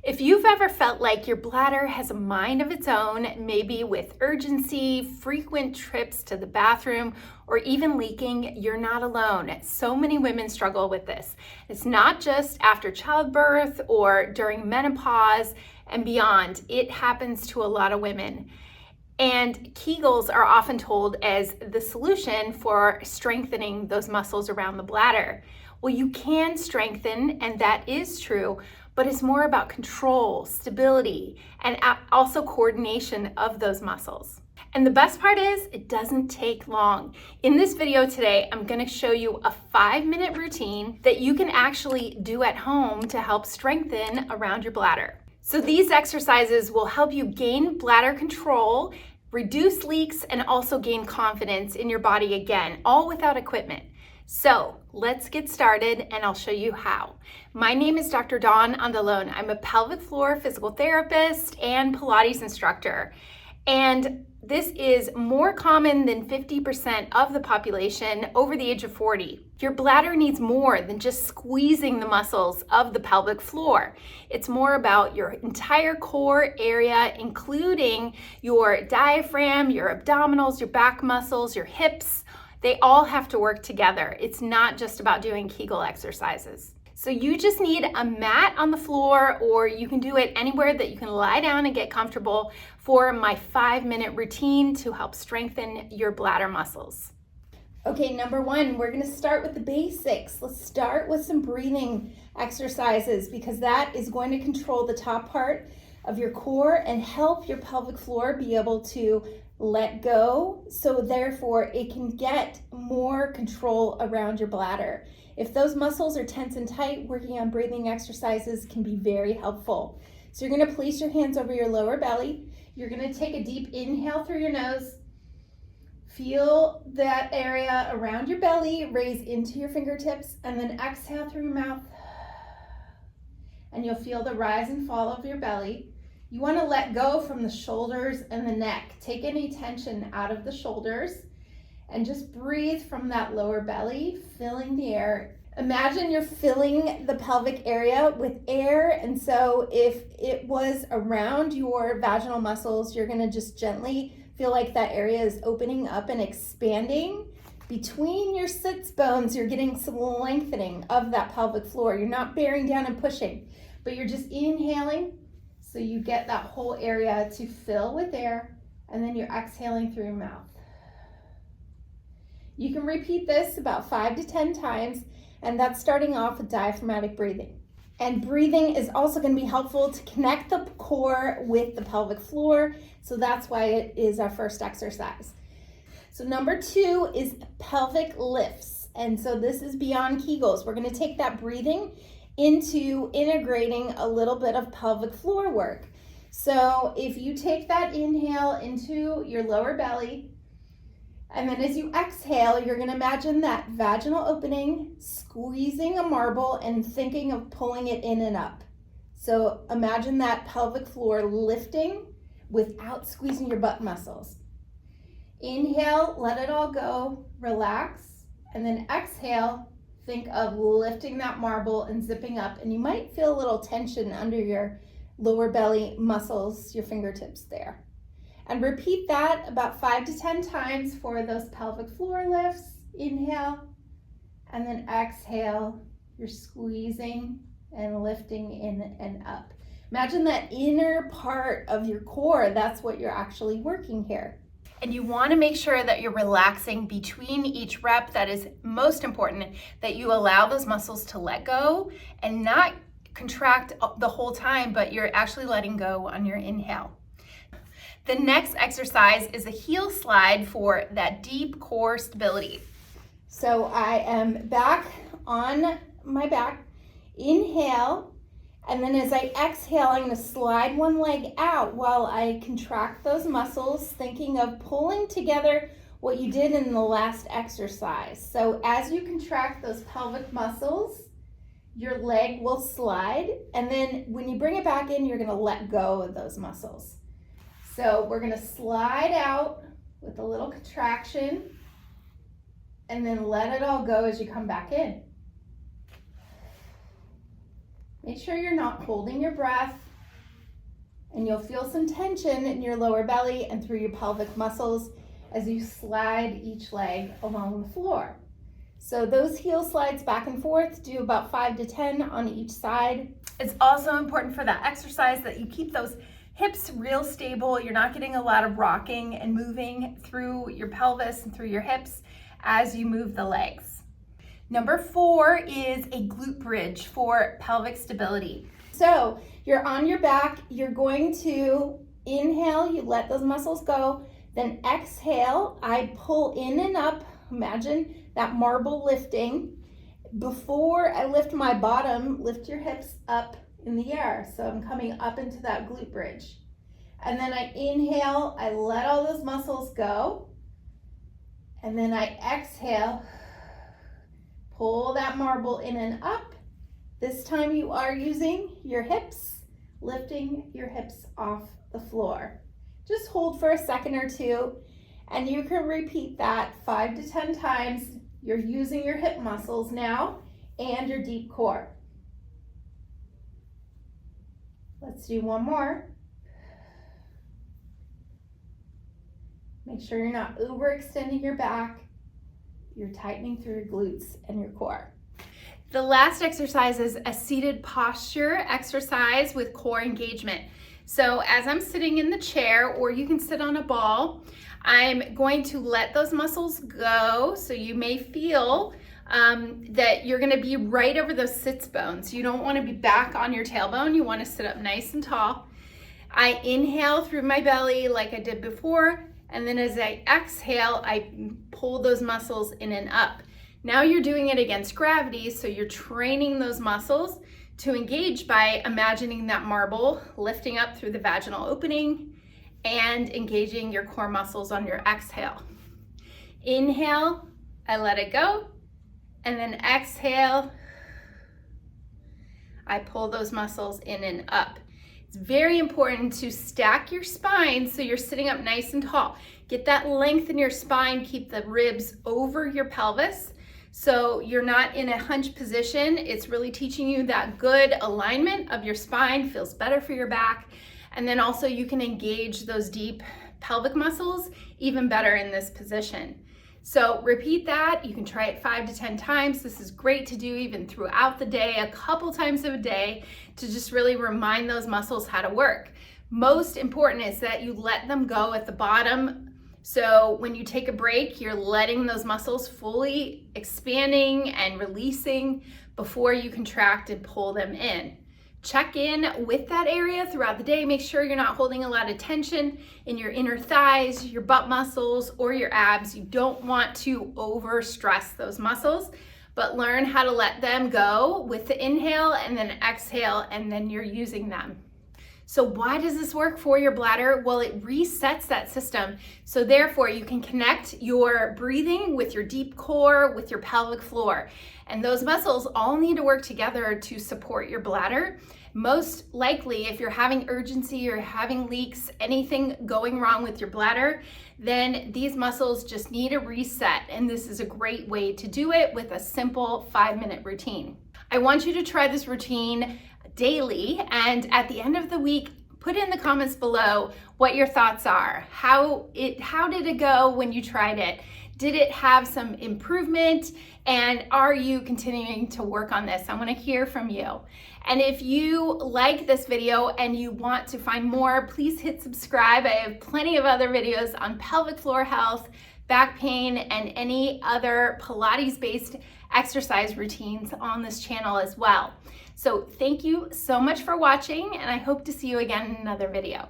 If you've ever felt like your bladder has a mind of its own, maybe with urgency, frequent trips to the bathroom, or even leaking, you're not alone. So many women struggle with this. It's not just after childbirth or during menopause and beyond. It happens to a lot of women. And Kegels are often told as the solution for strengthening those muscles around the bladder. Well, you can strengthen, and that is true, but it's more about control, stability, and also coordination of those muscles. And the best part is, it doesn't take long. In this video today, I'm gonna show you a 5-minute routine that you can actually do at home to help strengthen around your bladder. So these exercises will help you gain bladder control, reduce leaks, and also gain confidence in your body again, all without equipment. So let's get started and I'll show you how. My name is Dr. Dawn Andalone. I'm a pelvic floor physical therapist and Pilates instructor. And this is more common than 50% of the population over the age of 40. Your bladder needs more than just squeezing the muscles of the pelvic floor. It's more about your entire core area, including your diaphragm, your abdominals, your back muscles, your hips. They all have to work together. It's not just about doing Kegel exercises. So you just need a mat on the floor, or you can do it anywhere that you can lie down and get comfortable for my 5-minute routine to help strengthen your bladder muscles. Okay, number one, we're gonna start with the basics. Let's start with some breathing exercises because that is going to control the top part of your core and help your pelvic floor be able to let go, so therefore it can get more control around your bladder. If those muscles are tense and tight, working on breathing exercises can be very helpful. So you're going to place your hands over your lower belly. You're going to take a deep inhale through your nose. Feel that area around your belly raise into your fingertips, and then exhale through your mouth. And you'll feel the rise and fall of your belly. You want to let go from the shoulders and the neck. Take any tension out of the shoulders and just breathe from that lower belly, filling the air. Imagine you're filling the pelvic area with air, and so if it was around your vaginal muscles, you're going to just gently feel like that area is opening up and expanding. Between your sits bones, you're getting some lengthening of that pelvic floor. You're not bearing down and pushing, but you're just inhaling. So you get that whole area to fill with air, and then you're exhaling through your mouth. You can repeat this about 5 to 10 times, and that's starting off with diaphragmatic breathing. And breathing is also going to be helpful to connect the core with the pelvic floor, so that's why it is our first exercise. So number 2 is pelvic lifts, and so this is beyond Kegels. We're going to take that breathing into integrating a little bit of pelvic floor work. So if you take that inhale into your lower belly, and then as you exhale, you're going to imagine that vaginal opening, squeezing a marble and thinking of pulling it in and up. So imagine that pelvic floor lifting without squeezing your butt muscles. Inhale, let it all go, relax, and then exhale, think of lifting that marble and zipping up, and you might feel a little tension under your lower belly muscles, your fingertips there. And repeat that about 5 to 10 times for those pelvic floor lifts. Inhale, and then exhale, you're squeezing and lifting in and up. Imagine that inner part of your core, that's what you're actually working here. And you want to make sure that you're relaxing between each rep. That is most important, that you allow those muscles to let go and not contract the whole time, but you're actually letting go on your inhale. The next exercise is a heel slide for that deep core stability. So I am back on my back. Inhale. And then as I exhale, I'm going to slide one leg out while I contract those muscles, thinking of pulling together what you did in the last exercise. So as you contract those pelvic muscles, your leg will slide. And then when you bring it back in, you're going to let go of those muscles. So we're going to slide out with a little contraction and then let it all go as you come back in. Make sure you're not holding your breath. And you'll feel some tension in your lower belly and through your pelvic muscles as you slide each leg along the floor. So those heel slides back and forth, do about 5 to 10 on each side. It's also important for that exercise that you keep those hips real stable. You're not getting a lot of rocking and moving through your pelvis and through your hips as you move the legs. Number 4 is a glute bridge for pelvic stability. So you're on your back, you're going to inhale, you let those muscles go, then exhale, I pull in and up. Imagine that marble lifting. Before I lift my bottom, lift your hips up in the air. So I'm coming up into that glute bridge. And then I inhale, I let all those muscles go. And then I exhale, pull that marble in and up. This time you are using your hips, lifting your hips off the floor. Just hold for a second or two, and you can repeat that 5 to 10 times. You're using your hip muscles now and your deep core. Let's do one more. Make sure you're not overextending your back. You're tightening through your glutes and your core. The last exercise is a seated posture exercise with core engagement. So as I'm sitting in the chair, or you can sit on a ball, I'm going to let those muscles go. So you may feel that you're gonna be right over those sits bones. You don't wanna be back on your tailbone. You wanna sit up nice and tall. I inhale through my belly like I did before, and then as I exhale, I pull those muscles in and up. Now you're doing it against gravity, so you're training those muscles to engage by imagining that marble lifting up through the vaginal opening and engaging your core muscles on your exhale. Inhale, I let it go, and then exhale, I pull those muscles in and up. It's very important to stack your spine so you're sitting up nice and tall. Get that length in your spine, keep the ribs over your pelvis so you're not in a hunch position. It's really teaching you that good alignment of your spine, feels better for your back. And then also you can engage those deep pelvic muscles even better in this position. So repeat that. You can try it 5 to 10 times. This is great to do even throughout the day, a couple times a day, to just really remind those muscles how to work. Most important is that you let them go at the bottom. So when you take a break, you're letting those muscles fully expanding and releasing before you contract and pull them in. Check in with that area throughout the day. Make sure you're not holding a lot of tension in your inner thighs, your butt muscles, or your abs. You don't want to overstress those muscles, but learn how to let them go with the inhale and then exhale, and then you're using them. So why does this work for your bladder? Well, it resets that system. So therefore you can connect your breathing with your deep core, with your pelvic floor. And those muscles all need to work together to support your bladder. Most likely, if you're having urgency or having leaks, anything going wrong with your bladder, then these muscles just need a reset. And this is a great way to do it with a simple 5-minute routine. I want you to try this routine daily, and at the end of the week, put in the comments below what your thoughts are. How did it go when you tried it? Did it have some improvement? And are you continuing to work on this? I want to hear from you. And if you like this video and you want to find more, please hit subscribe. I have plenty of other videos on pelvic floor health, back pain, and any other Pilates-based exercise routines on this channel as well. So thank you so much for watching, and I hope to see you again in another video.